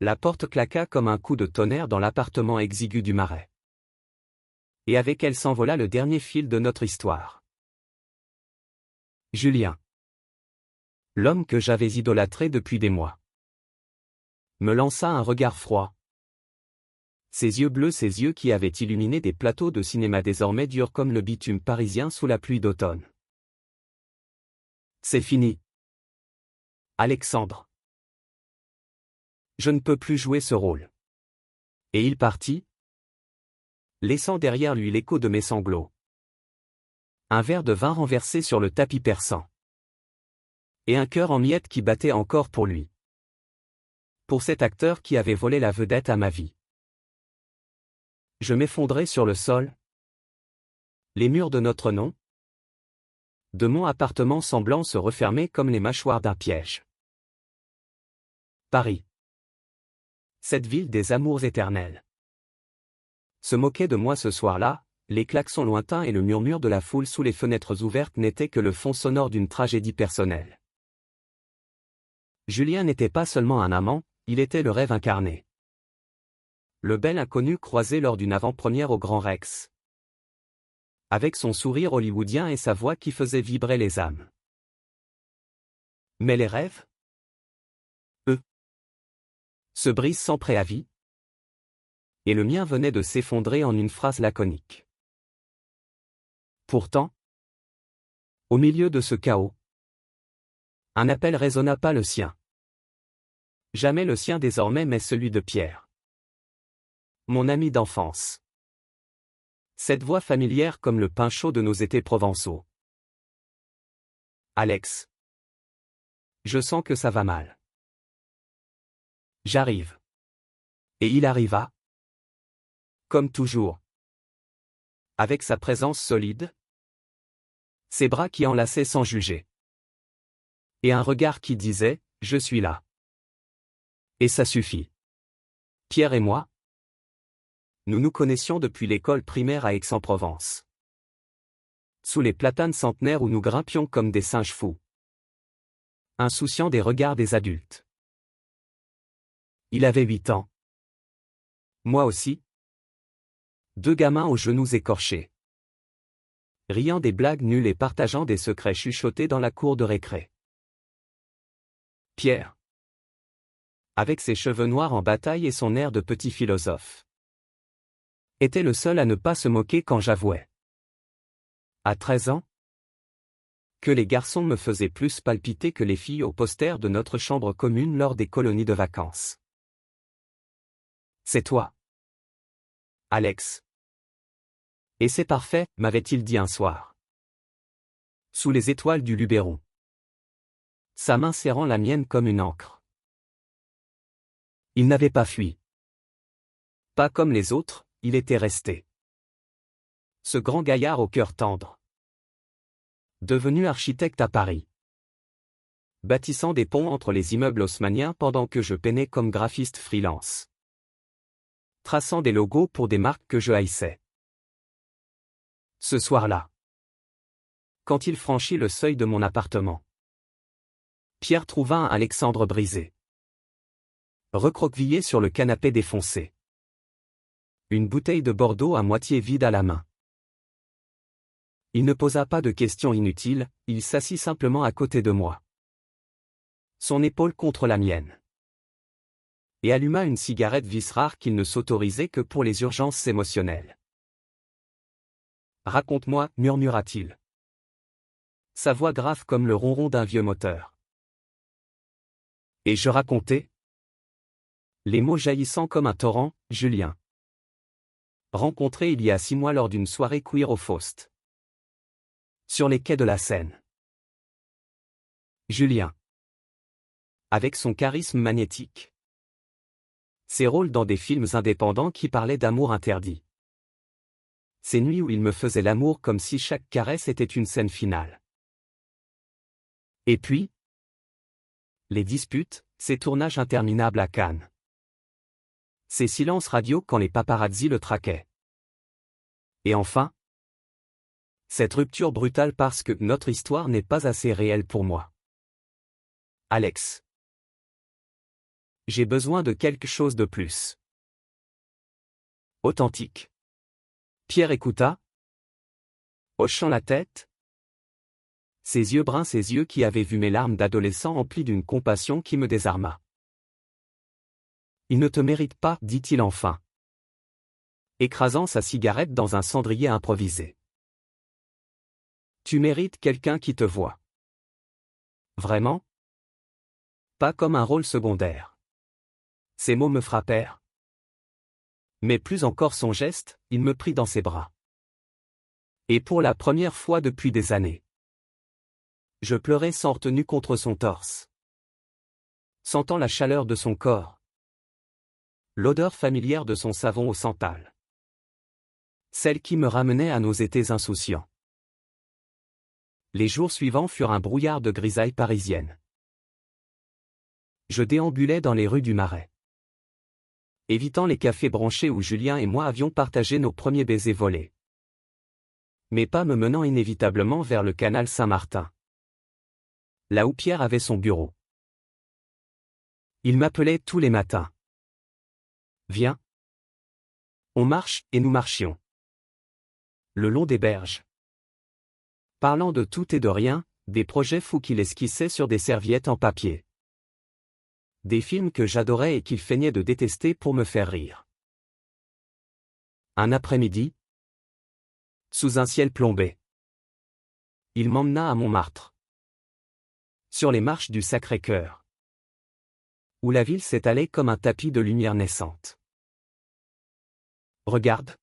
La porte claqua comme un coup de tonnerre dans l'appartement exigu du Marais. Et avec elle s'envola le dernier fil de notre histoire. Julien. L'homme que j'avais idolâtré depuis des mois. Me lança un regard froid. Ses yeux bleus, ses yeux qui avaient illuminé des plateaux de cinéma désormais durs comme le bitume parisien sous la pluie d'automne. C'est fini. Alexandre. Je ne peux plus jouer ce rôle. Et il partit, laissant derrière lui l'écho de mes sanglots. Un verre de vin renversé sur le tapis persan. Et un cœur en miettes qui battait encore pour lui. Pour cet acteur qui avait volé la vedette à ma vie. Je m'effondrais sur le sol. Les murs de notre nom, de mon appartement semblant se refermer comme les mâchoires d'un piège. Paris. Cette ville des amours éternels. Se moquait de moi ce soir-là, les klaxons lointains et le murmure de la foule sous les fenêtres ouvertes n'étaient que le fond sonore d'une tragédie personnelle. Julien n'était pas seulement un amant, il était le rêve incarné. Le bel inconnu croisé lors d'une avant-première au Grand Rex. Avec son sourire hollywoodien et sa voix qui faisait vibrer les âmes. Mais les rêves, eux, se brisent sans préavis. Et le mien venait de s'effondrer en une phrase laconique. Pourtant, au milieu de ce chaos, un appel résonna pas le sien. Jamais le sien désormais mais celui de Pierre. Mon ami d'enfance. Cette voix familière comme le pain chaud de nos étés provençaux. Alex. Je sens que ça va mal. J'arrive. Et il arriva. Comme toujours. Avec sa présence solide. Ses bras qui enlaçaient sans juger. Et un regard qui disait, je suis là. Et ça suffit. Pierre et moi, nous nous connaissions depuis l'école primaire à Aix-en-Provence. Sous les platanes centenaires où nous grimpions comme des singes fous. Insouciants des regards des adultes. Il avait 8 ans. Moi aussi. 2 gamins aux genoux écorchés. Riant des blagues nulles et partageant des secrets chuchotés dans la cour de récré. Pierre. Avec ses cheveux noirs en bataille et son air de petit philosophe. Était le seul à ne pas se moquer quand j'avouais. À 13 ans, que les garçons me faisaient plus palpiter que les filles au poster de notre chambre commune lors des colonies de vacances. C'est toi. Alex. Et c'est parfait, m'avait-il dit un soir. Sous les étoiles du Luberon. Sa main serrant la mienne comme une encre. Il n'avait pas fui. Pas comme les autres, il était resté. Ce grand gaillard au cœur tendre. Devenu architecte à Paris. Bâtissant des ponts entre les immeubles haussmanniens pendant que je peinais comme graphiste freelance. Traçant des logos pour des marques que je haïssais. Ce soir-là. Quand il franchit le seuil de mon appartement. Pierre trouva un Alexandre brisé. Recroquevillé sur le canapé défoncé. Une bouteille de Bordeaux à moitié vide à la main. Il ne posa pas de questions inutiles, il s'assit simplement à côté de moi. Son épaule contre la mienne. Et alluma une cigarette vice rare qu'il ne s'autorisait que pour les urgences émotionnelles. Raconte-moi, murmura-t-il. Sa voix grave comme le ronron d'un vieux moteur. Et je racontais. Les mots jaillissant comme un torrent, Julien. Rencontré il y a 6 mois lors d'une soirée queer au Faust. Sur les quais de la Seine. Julien. Avec son charisme magnétique. Ses rôles dans des films indépendants qui parlaient d'amour interdit. Ces nuits où il me faisait l'amour comme si chaque caresse était une scène finale. Et puis, les disputes, ces tournages interminables à Cannes. Ces silences radio quand les paparazzis le traquaient. Et enfin, cette rupture brutale parce que notre histoire n'est pas assez réelle pour moi. Alex. J'ai besoin de quelque chose de plus. Authentique. Pierre écouta, hochant la tête. Ses yeux bruns, ses yeux qui avaient vu mes larmes d'adolescent emplis d'une compassion qui me désarma. Il ne te mérite pas, dit-il enfin, écrasant sa cigarette dans un cendrier improvisé. Tu mérites quelqu'un qui te voit. Vraiment? Pas comme un rôle secondaire. Ces mots me frappèrent. Mais plus encore son geste, il me prit dans ses bras. Et pour la première fois depuis des années. Je pleurais sans retenue contre son torse. Sentant la chaleur de son corps. L'odeur familière de son savon au santal. Celle qui me ramenait à nos étés insouciants. Les jours suivants furent un brouillard de grisaille parisienne. Je déambulais dans les rues du Marais. Évitant les cafés branchés où Julien et moi avions partagé nos premiers baisers volés. Mes pas me menant inévitablement vers le canal Saint-Martin. Là où Pierre avait son bureau. Il m'appelait tous les matins. Viens. On marche, et nous marchions. Le long des berges. Parlant de tout et de rien, des projets fous qu'il esquissait sur des serviettes en papier. Des films que j'adorais et qu'il feignait de détester pour me faire rire. Un après-midi, sous un ciel plombé, il m'emmena à Montmartre. Sur les marches du Sacré-Cœur, où la ville s'étalait comme un tapis de lumière naissante. Regarde.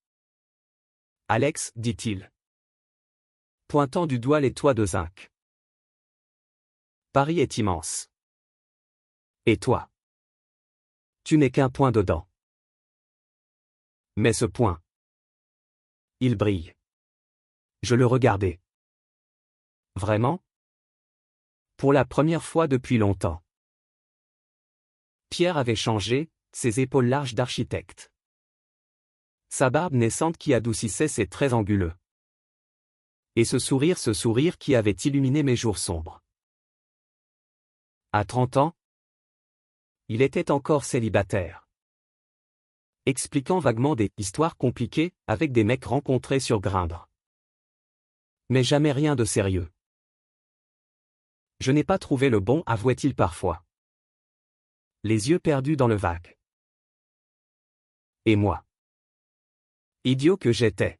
Alex, dit-il, pointant du doigt les toits de zinc. Paris est immense. Et toi? Tu n'es qu'un point dedans. Mais ce point, il brille. Je le regardais. Vraiment? Pour la première fois depuis longtemps. Pierre avait changé, ses épaules larges d'architecte. Sa barbe naissante qui adoucissait ses traits anguleux. Et ce sourire qui avait illuminé mes jours sombres. À 30 ans, il était encore célibataire. Expliquant vaguement des histoires compliquées avec des mecs rencontrés sur Grindr. Mais jamais rien de sérieux. Je n'ai pas trouvé le bon, avouait-il parfois. Les yeux perdus dans le vague. Et moi? Idiot que j'étais.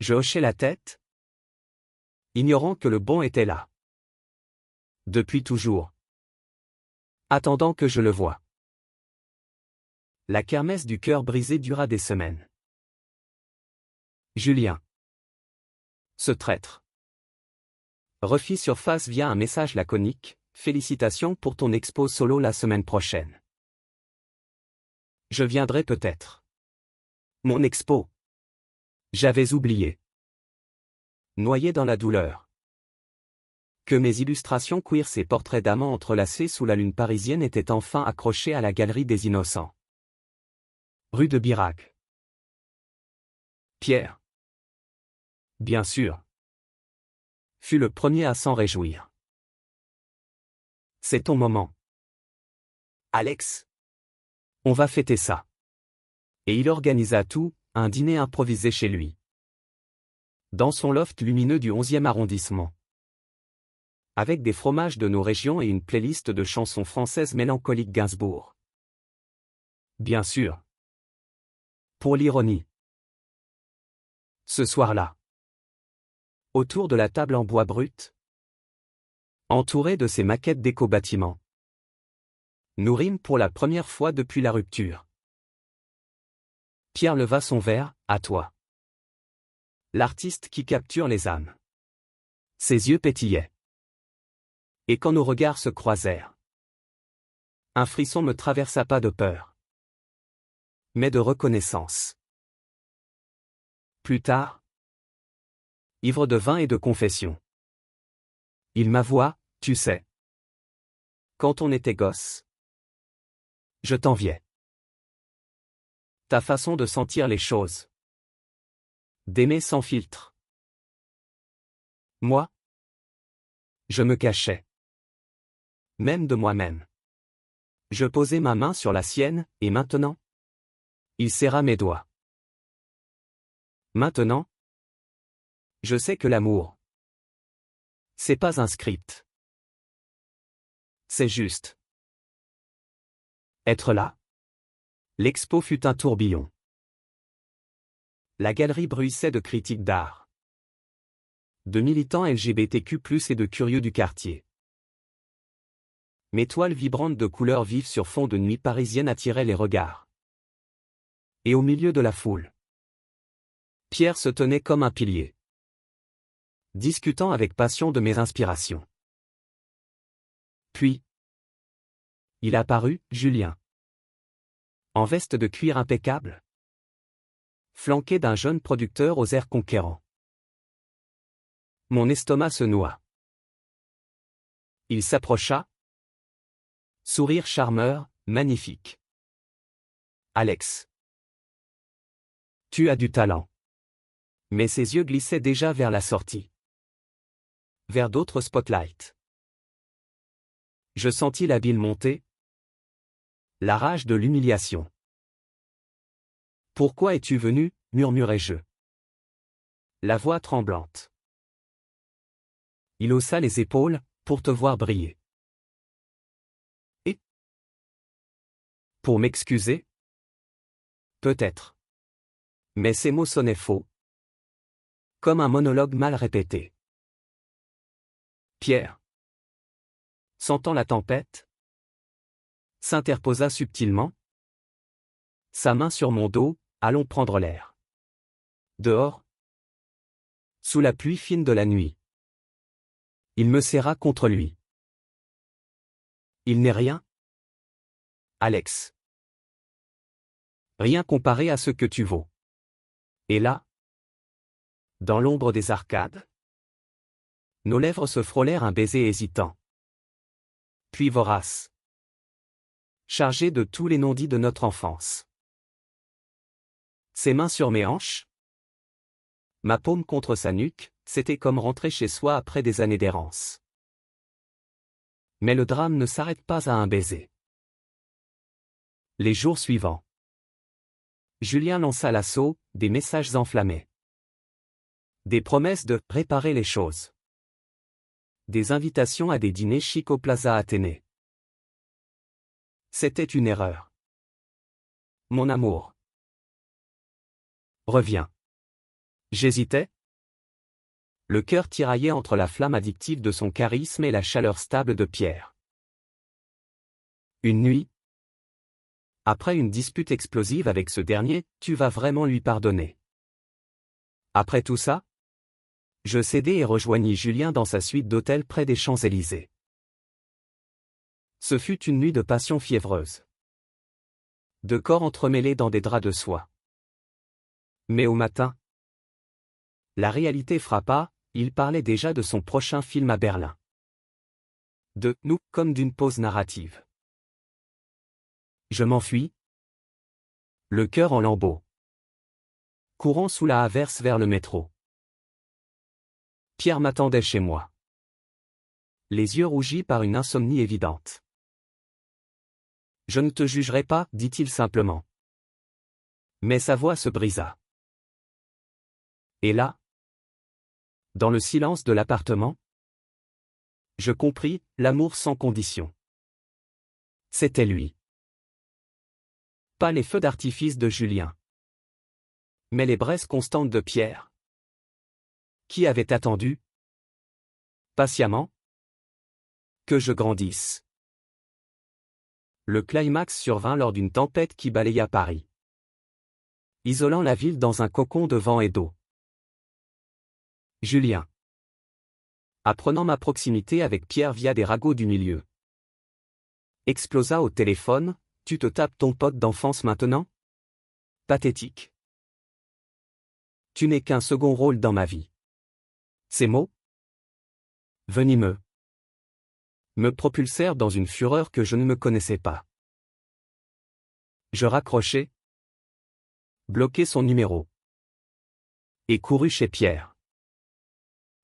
Je hochais la tête, ignorant que le bon était là. Depuis toujours. Attendant que je le voie. La kermesse du cœur brisé dura des semaines. Julien. Ce traître. Refit surface via un message laconique, félicitations pour ton expo solo la semaine prochaine. Je viendrai peut-être. Mon expo. J'avais oublié. Noyé dans la douleur. Que mes illustrations queer, ces portraits d'amants entrelacés sous la lune parisienne étaient enfin accrochés à la galerie des innocents. Rue de Birac. Pierre. Bien sûr. Fut le premier à s'en réjouir. C'est ton moment. Alex. On va fêter ça. Et il organisa tout, un dîner improvisé chez lui. Dans son loft lumineux du 11e arrondissement. Avec des fromages de nos régions et une playlist de chansons françaises mélancoliques Gainsbourg. Bien sûr. Pour l'ironie. Ce soir-là. Autour de la table en bois brut. Entouré de ces maquettes d'éco-bâtiments. Nous rîmes pour la première fois depuis la rupture. Pierre leva son verre, à toi. L'artiste qui capture les âmes. Ses yeux pétillaient. Et quand nos regards se croisèrent, un frisson me traversa, pas de peur, mais de reconnaissance. Plus tard, ivre de vin et de confession, il m'avoua, tu sais, quand on était gosse, je t'enviais. Ta façon de sentir les choses, d'aimer sans filtre. Moi, je me cachais. Même de moi-même. Je posai ma main sur la sienne, et maintenant? Il serra mes doigts. Maintenant? Je sais que l'amour, c'est pas un script. C'est juste être là. L'expo fut un tourbillon. La galerie bruissait de critiques d'art, de militants LGBTQ+, et de curieux du quartier. Mes toiles vibrantes de couleurs vives sur fond de nuit parisienne attiraient les regards. Et au milieu de la foule, Pierre se tenait comme un pilier, discutant avec passion de mes inspirations. Puis, il apparut, Julien. En veste de cuir impeccable, flanqué d'un jeune producteur aux airs conquérants. Mon estomac se noua. Il s'approcha. Sourire charmeur, magnifique. Alex. Tu as du talent. Mais ses yeux glissaient déjà vers la sortie. Vers d'autres spotlights. Je sentis la bile monter. La rage de l'humiliation. Pourquoi es-tu venu, murmurai-je. La voix tremblante. Il haussa les épaules, pour te voir briller. Et? Pour m'excuser? Peut-être. Mais ces mots sonnaient faux. Comme un monologue mal répété. Pierre, sentant la tempête, s'interposa subtilement. Sa main sur mon dos, allons prendre l'air. Dehors, sous la pluie fine de la nuit. Il me serra contre lui. Il n'est rien, Alex. Rien comparé à ce que tu vaux. Et là, dans l'ombre des arcades, nos lèvres se frôlèrent un baiser hésitant. Puis vorace. Chargé de tous les non-dits de notre enfance. Ses mains sur mes hanches. Ma paume contre sa nuque, c'était comme rentrer chez soi après des années d'errance. Mais le drame ne s'arrête pas à un baiser. Les jours suivants, Julien lança l'assaut, des messages enflammés. Des promesses de « réparer les choses ». Des invitations à des dîners chics au Plaza Athénée. C'était une erreur. Mon amour. Reviens. J'hésitais. Le cœur tiraillait entre la flamme addictive de son charisme et la chaleur stable de Pierre. Une nuit. Après une dispute explosive avec ce dernier, tu vas vraiment lui pardonner. Après tout ça? Je cédai et rejoignis Julien dans sa suite d'hôtel près des Champs-Élysées. Ce fut une nuit de passion fiévreuse. De corps entremêlés dans des draps de soie. Mais au matin, la réalité frappa, il parlait déjà de son prochain film à Berlin. De « nous » comme d'une pause narrative. Je m'enfuis, le cœur en lambeaux. Courant sous la averse vers le métro. Pierre m'attendait chez moi. Les yeux rougis par une insomnie évidente. Je ne te jugerai pas, dit-il simplement. Mais sa voix se brisa. Et là, dans le silence de l'appartement, je compris, l'amour sans condition. C'était lui. Pas les feux d'artifice de Julien. Mais les braises constantes de Pierre. Qui avait attendu, patiemment, que je grandisse. Le climax survint lors d'une tempête qui balaya Paris, isolant la ville dans un cocon de vent et d'eau. Julien. Apprenant ma proximité avec Pierre via des ragots du milieu, explosa au téléphone, tu te tapes ton pote d'enfance maintenant? Pathétique. Tu n'es qu'un second rôle dans ma vie. Ces mots, venimeux, me propulsèrent dans une fureur que je ne me connaissais pas. Je raccrochai, bloquai son numéro, et courus chez Pierre.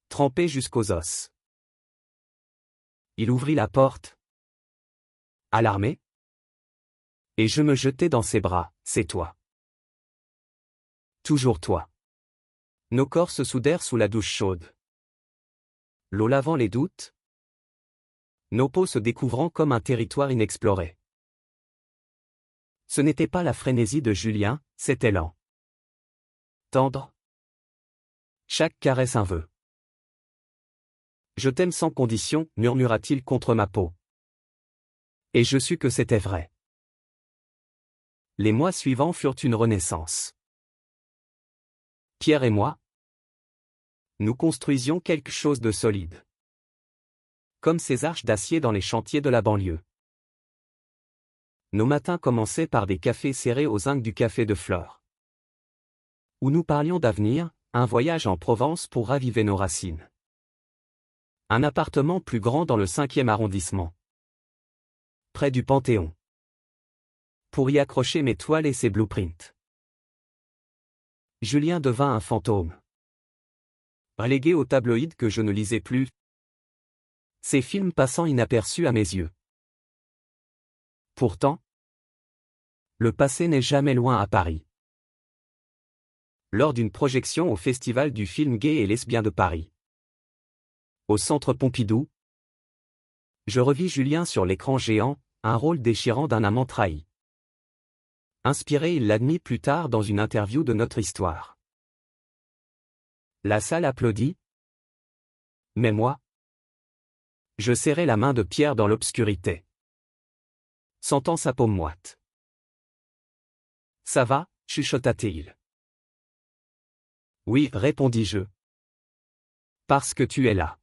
Trempé jusqu'aux os. Il ouvrit la porte. Alarmé, Et je me jetai dans ses bras, c'est toi. Toujours toi. Nos corps se soudèrent sous la douche chaude. L'eau lavant les doutes. Nos peaux se découvrant comme un territoire inexploré. Ce n'était pas la frénésie de Julien, c'était lent. Tendre. Chaque caresse un vœu. Je t'aime sans condition, murmura-t-il contre ma peau. Et je sus que c'était vrai. Les mois suivants furent une renaissance. Pierre et moi, nous construisions quelque chose de solide. Comme ces arches d'acier dans les chantiers de la banlieue. Nos matins commençaient par des cafés serrés aux zinc du café de Flore. Où nous parlions d'avenir, un voyage en Provence pour raviver nos racines. Un appartement plus grand dans le 5e arrondissement. Près du Panthéon. Pour y accrocher mes toiles et ses blueprints. Julien devint un fantôme. Relégué aux tabloïds que je ne lisais plus. Ces films passant inaperçus à mes yeux. Pourtant, le passé n'est jamais loin à Paris. Lors d'une projection au Festival du film gay et lesbien de Paris. Au Centre Pompidou, je revis Julien sur l'écran géant, un rôle déchirant d'un amant trahi. Inspiré, il l'admit plus tard dans une interview de Notre Histoire. La salle applaudit. Mais moi, je serrai la main de Pierre dans l'obscurité. Sentant sa paume moite. Ça va, chuchota-t-il. Oui, répondis-je. Parce que tu es là.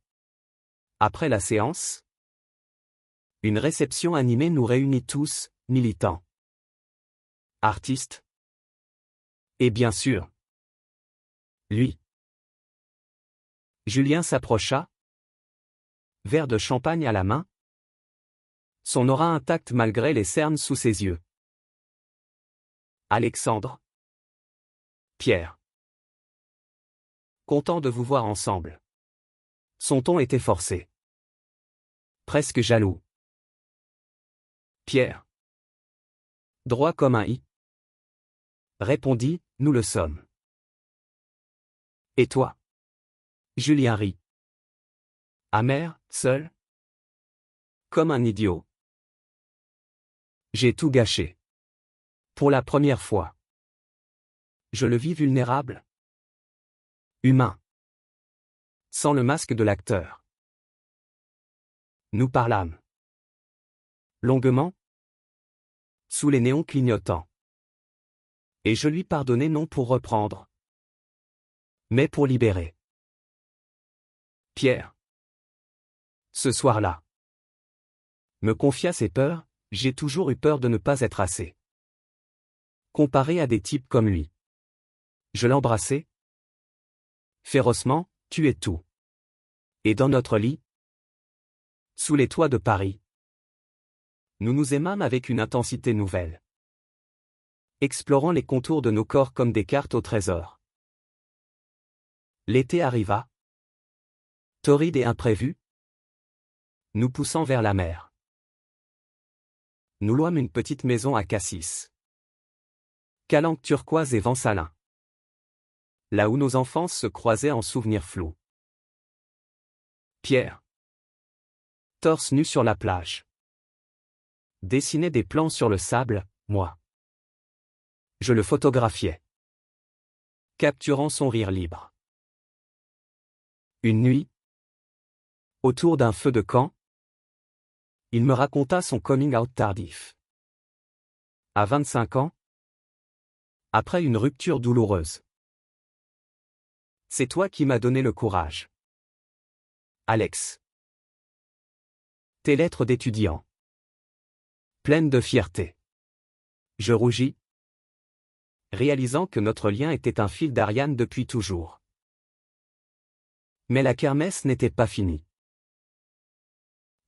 Après la séance, une réception animée nous réunit tous, militants, artistes, et bien sûr, lui. Julien s'approcha, verre de champagne à la main, son aura intacte malgré les cernes sous ses yeux. Alexandre. Pierre. Content de vous voir ensemble. Son ton était forcé. Presque jaloux. Pierre. Droit comme un i. Répondit, nous le sommes. Et toi? Julien rit. Amer, seul? Comme un idiot. J'ai tout gâché. Pour la première fois. Je le vis vulnérable. Humain. Sans le masque de l'acteur. Nous parlâmes. Longuement. Sous les néons clignotants. Et je lui pardonnai non pour reprendre. Mais pour libérer. Pierre. Ce soir-là. Me confia ses peurs, j'ai toujours eu peur de ne pas être assez. Comparé à des types comme lui. Je l'embrassai. Férocement, tu es tout. Et dans notre lit, sous les toits de Paris, nous nous aimâmes avec une intensité nouvelle. Explorant les contours de nos corps comme des cartes au trésor. L'été arriva. Torride et imprévu. Nous poussant vers la mer. Nous louâmes une petite maison à Cassis. Calanque turquoise et vent salin. Là où nos enfances se croisaient en souvenirs flous. Pierre. Torse nu sur la plage. Dessinait des plans sur le sable, moi. Je le photographiais. Capturant son rire libre. Une nuit. Autour d'un feu de camp. Il me raconta son coming out tardif. À 25 ans. Après une rupture douloureuse. C'est toi qui m'as donné le courage. Alex. Tes lettres d'étudiant. Pleines de fierté. Je rougis. Réalisant que notre lien était un fil d'Ariane depuis toujours. Mais la kermesse n'était pas finie.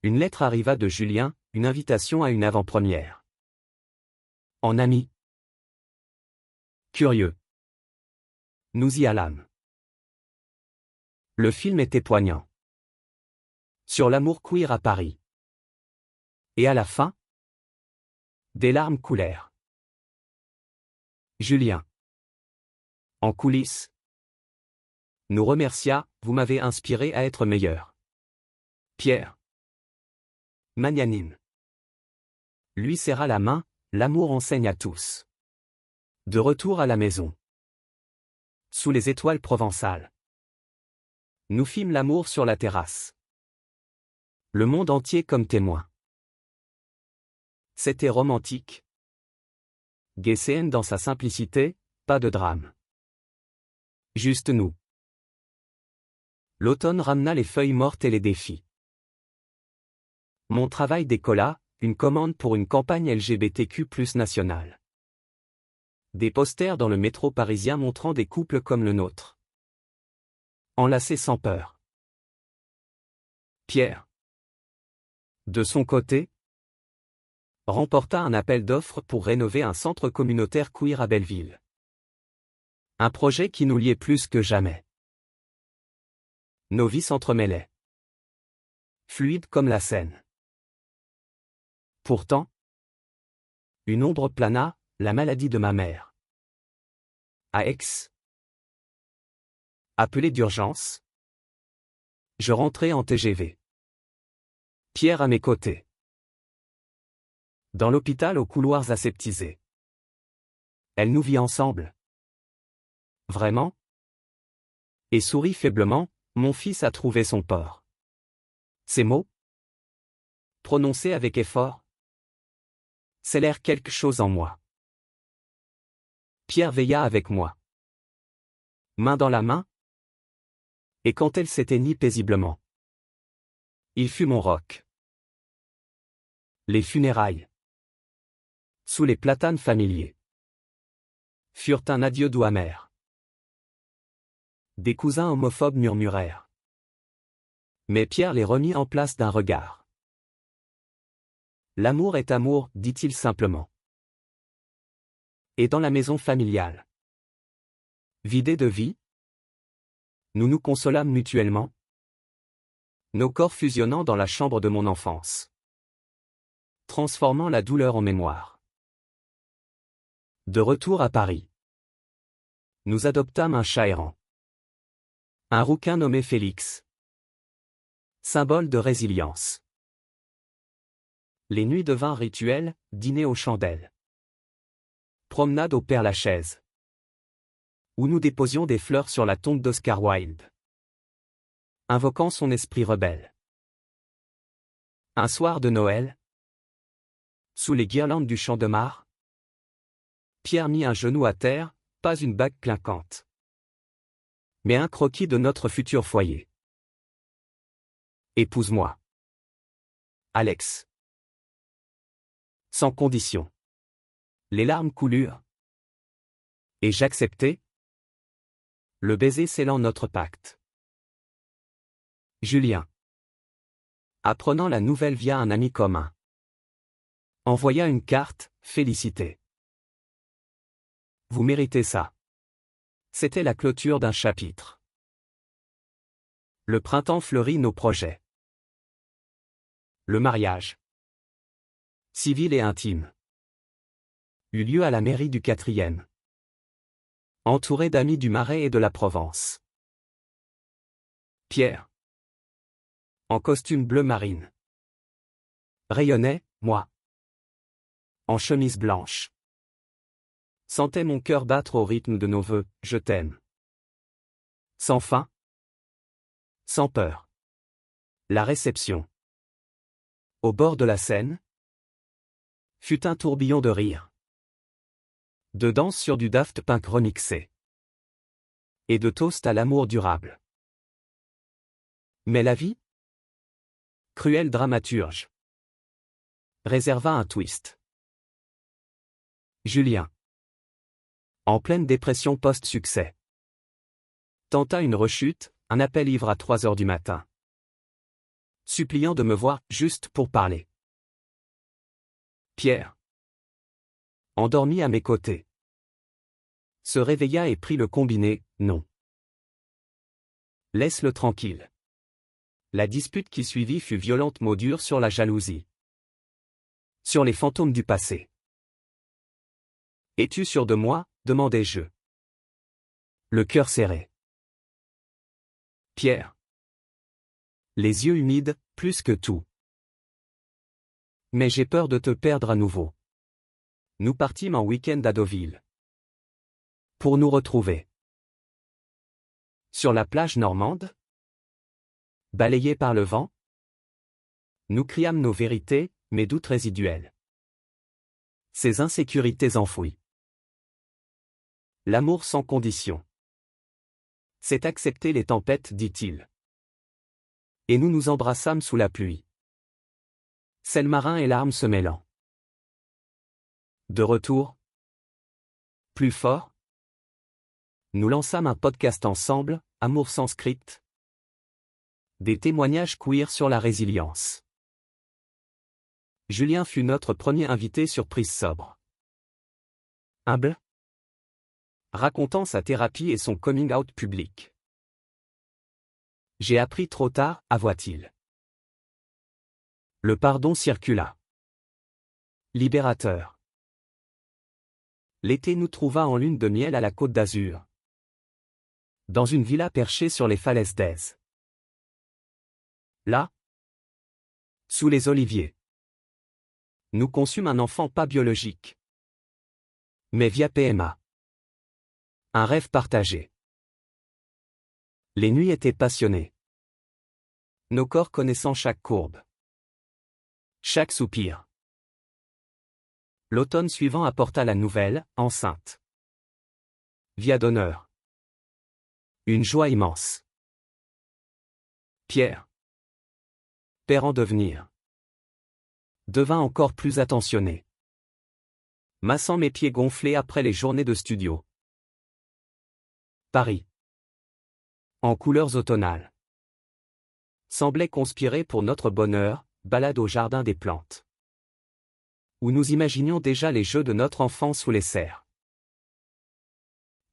Une lettre arriva de Julien, une invitation à une avant-première. En ami. Curieux. Nous y allâmes. Le film était poignant. Sur l'amour queer à Paris. Et à la fin, Des larmes coulèrent. Julien. En coulisses. Nous remercia, vous m'avez inspiré à être meilleur. Pierre. Magnanime. Lui serra la main, l'amour enseigne à tous. De retour à la maison. Sous les étoiles provençales. Nous fîmes l'amour sur la terrasse. Le monde entier comme témoin. C'était romantique. Guécéenne dans sa simplicité, pas de drame. Juste nous. L'automne ramena les feuilles mortes et les défis. Mon travail décolla, une commande pour une campagne LGBTQ+ nationale. Des posters dans le métro parisien montrant des couples comme le nôtre. Enlacés sans peur. Pierre. De son côté, remporta un appel d'offres pour rénover un centre communautaire queer à Belleville. Un projet qui nous liait plus que jamais. Nos vies s'entremêlaient. Fluides comme la Seine. Pourtant, une ombre plana, la maladie de ma mère. À Aix. Appelé d'urgence. Je rentrais en TGV. Pierre à mes côtés. Dans l'hôpital aux couloirs aseptisés. Elle nous vit ensemble. Vraiment? Et sourit faiblement, mon fils a trouvé son port. Ces mots, prononcés avec effort, scellèrent quelque chose en moi. Pierre veilla avec moi. Main dans la main. Et quand elle s'éteignit paisiblement, il fut mon roc. Les funérailles, sous les platanes familiers, furent un adieu doux amer. Des cousins homophobes murmurèrent. Mais Pierre les remit en place d'un regard. L'amour est amour, dit-il simplement. Et dans la maison familiale, vidée de vie, nous nous consolâmes mutuellement, nos corps fusionnant dans la chambre de mon enfance, transformant la douleur en mémoire. De retour à Paris, nous adoptâmes un chat errant. Un rouquin nommé Félix. Symbole de résilience. Les nuits devinrent rituels, dîner aux chandelles. Promenade au Père-Lachaise. Où nous déposions des fleurs sur la tombe d'Oscar Wilde. Invoquant son esprit rebelle. Un soir de Noël. Sous les guirlandes du Champ de Mars. Pierre mit un genou à terre, pas une bague clinquante. Mais un croquis de notre futur foyer. Épouse-moi. Alex. Sans condition. Les larmes coulurent. Et j'acceptai. Le baiser scellant notre pacte. Julien. Apprenant la nouvelle via un ami commun. Envoya une carte, félicité. Vous méritez ça. C'était la clôture d'un chapitre. Le printemps fleurit nos projets. Le mariage, civil et intime, eut lieu à la mairie du 4e. Entouré d'amis du Marais et de la Provence. Pierre. En costume bleu marine. Rayonnait, moi. En chemise blanche. Sentais mon cœur battre au rythme de nos vœux, je t'aime. Sans fin. Sans peur. La réception. Au bord de la Seine. Fut un tourbillon de rire. De danse sur du Daft Punk remixé. Et de toast à l'amour durable. Mais la vie? Cruel dramaturge. Réserva un twist. Julien. En pleine dépression post-succès. Tenta une rechute, un appel ivre à 3 heures du matin. Suppliant de me voir, juste pour parler. Pierre. Endormi à mes côtés. Se réveilla et prit le combiné, non. Laisse-le tranquille. La dispute qui suivit fut violente, mots durs sur la jalousie. Sur les fantômes du passé. Es-tu sûr de moi? Demandai-je. Le cœur serré. Pierre. Les yeux humides, plus que tout. Mais j'ai peur de te perdre à nouveau. Nous partîmes en week-end à Deauville. Pour nous retrouver. Sur la plage normande? Balayée par le vent? Nous criâmes nos vérités, mes doutes résiduels. Ces insécurités enfouies. L'amour sans condition. C'est accepter les tempêtes, dit-il. Et nous nous embrassâmes sous la pluie. Sel marin et larmes se mêlant. De retour. Plus fort. Nous lançâmes un podcast ensemble, Amour sans script. Des témoignages queer sur la résilience. Julien fut notre premier invité surprise sobre. Humble. Racontant sa thérapie et son coming out public. J'ai appris trop tard, avoua-t-il. Le pardon circula. Libérateur. L'été nous trouva en lune de miel à la Côte d'Azur. Dans une villa perchée sur les falaises d'Aise. Là, sous les oliviers, nous conçûmes un enfant pas biologique, mais via PMA. Un rêve partagé. Les nuits étaient passionnées. Nos corps connaissant chaque courbe. Chaque soupir. L'automne suivant apporta la nouvelle, enceinte. Via d'honneur. Une joie immense. Pierre, père en devenir, devint encore plus attentionné. Massant mes pieds gonflés après les journées de studio. Paris. En couleurs automnales. Semblait conspirer pour notre bonheur, balade au jardin des plantes. Où nous imaginions déjà les jeux de notre enfance sous les serres.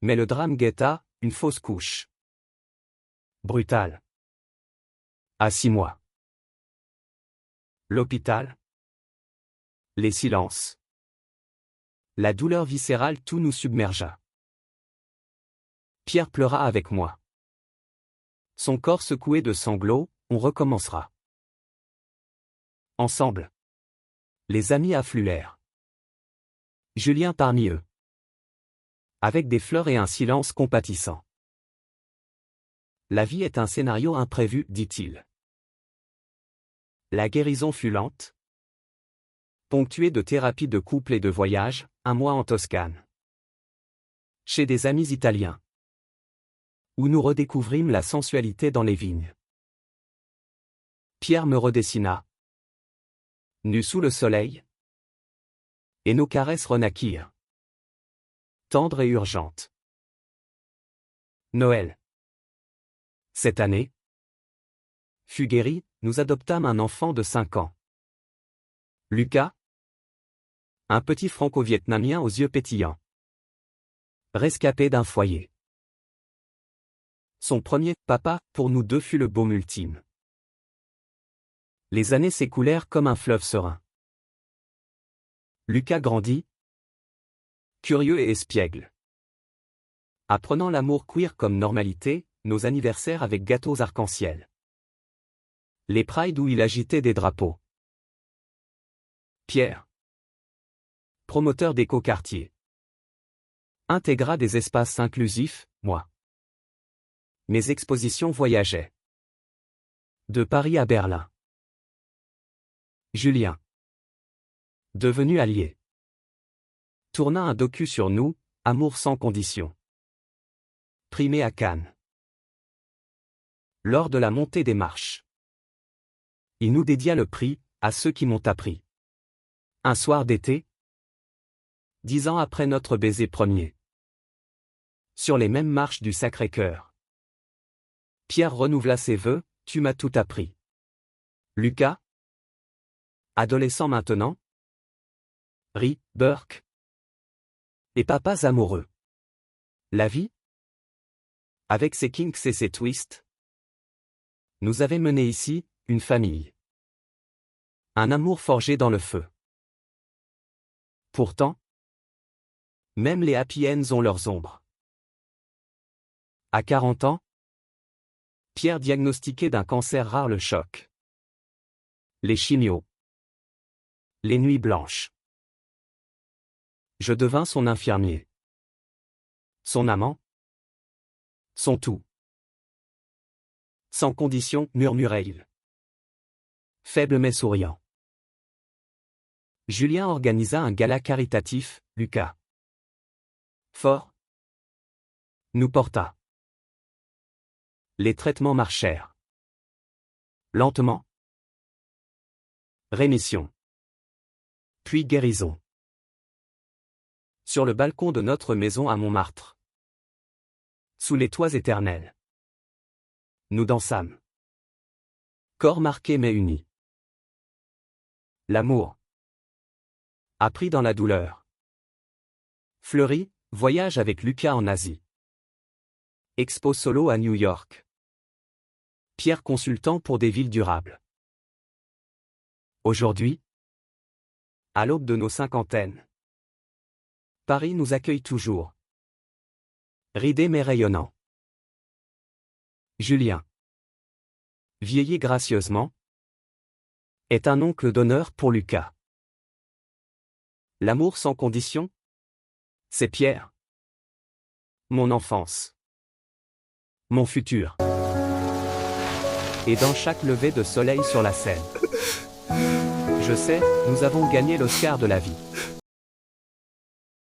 Mais le drame guetta, une fausse couche. Brutale. À 6 mois. L'hôpital. Les silences. La douleur viscérale tout nous submergea. Pierre pleura avec moi. Son corps secoué de sanglots, on recommencera. Ensemble. Les amis affluèrent. Julien parmi eux. Avec des fleurs et un silence compatissant. La vie est un scénario imprévu, dit-il. La guérison fut lente. Ponctuée de thérapies de couple et de voyages, 1 mois en Toscane. Chez des amis italiens. Où nous redécouvrîmes la sensualité dans les vignes. Pierre me redessina. Nu sous le soleil. Et nos caresses renaquirent. Tendres et urgentes. Noël. Cette année, fut guéri, nous adoptâmes un enfant de 5 ans. Lucas. Un petit franco-vietnamien aux yeux pétillants. Rescapé d'un foyer. Son premier papa, pour nous deux, fut le baume ultime. Les années s'écoulèrent comme un fleuve serein. Lucas grandit. Curieux et espiègle. Apprenant l'amour queer comme normalité, nos anniversaires avec gâteaux arc-en-ciel. Les prides où il agitait des drapeaux. Pierre. Promoteur d'éco-quartier. Intégra des espaces inclusifs, moi. Mes expositions voyageaient. De Paris à Berlin. Julien. Devenu allié. Tourna un docu sur nous, Amour sans condition. Primé à Cannes. Lors de la montée des marches. Il nous dédia le prix, à ceux qui m'ont appris. Un soir d'été. 10 ans après notre baiser premier. Sur les mêmes marches du Sacré-Cœur. Pierre renouvela ses vœux, tu m'as tout appris. Lucas. Adolescent maintenant. Ri, Burke. Et papas amoureux. La vie. Avec ses kinks et ses twists. Nous avait mené ici, une famille. Un amour forgé dans le feu. Pourtant, Même les happy ends ont leurs ombres. À 40 ans, Pierre diagnostiqué d'un cancer rare le choc. Les chimios. Les nuits blanches. Je devins son infirmier. Son amant. Son tout. Sans condition, murmurait-il. Faible mais souriant. Julien organisa un gala caritatif, Lucas. Fort. Nous porta. Les traitements marchèrent. Lentement. Rémission. Puis guérison. Sur le balcon de notre maison à Montmartre. Sous les toits éternels. Nous dansâmes. Corps marqué mais unis. L'amour. Appris dans la douleur. Fleury, voyage avec Lucas en Asie. Expo solo à New York. Pierre consultant pour des villes durables. Aujourd'hui, à l'aube de nos cinquantaines, Paris nous accueille toujours. Ridé mais rayonnant. Julien, vieilli gracieusement, est un oncle d'honneur pour Lucas. L'amour sans condition, c'est Pierre. Mon enfance. Mon futur. Et dans chaque lever de soleil sur la scène. Je sais, nous avons gagné l'Oscar de la vie.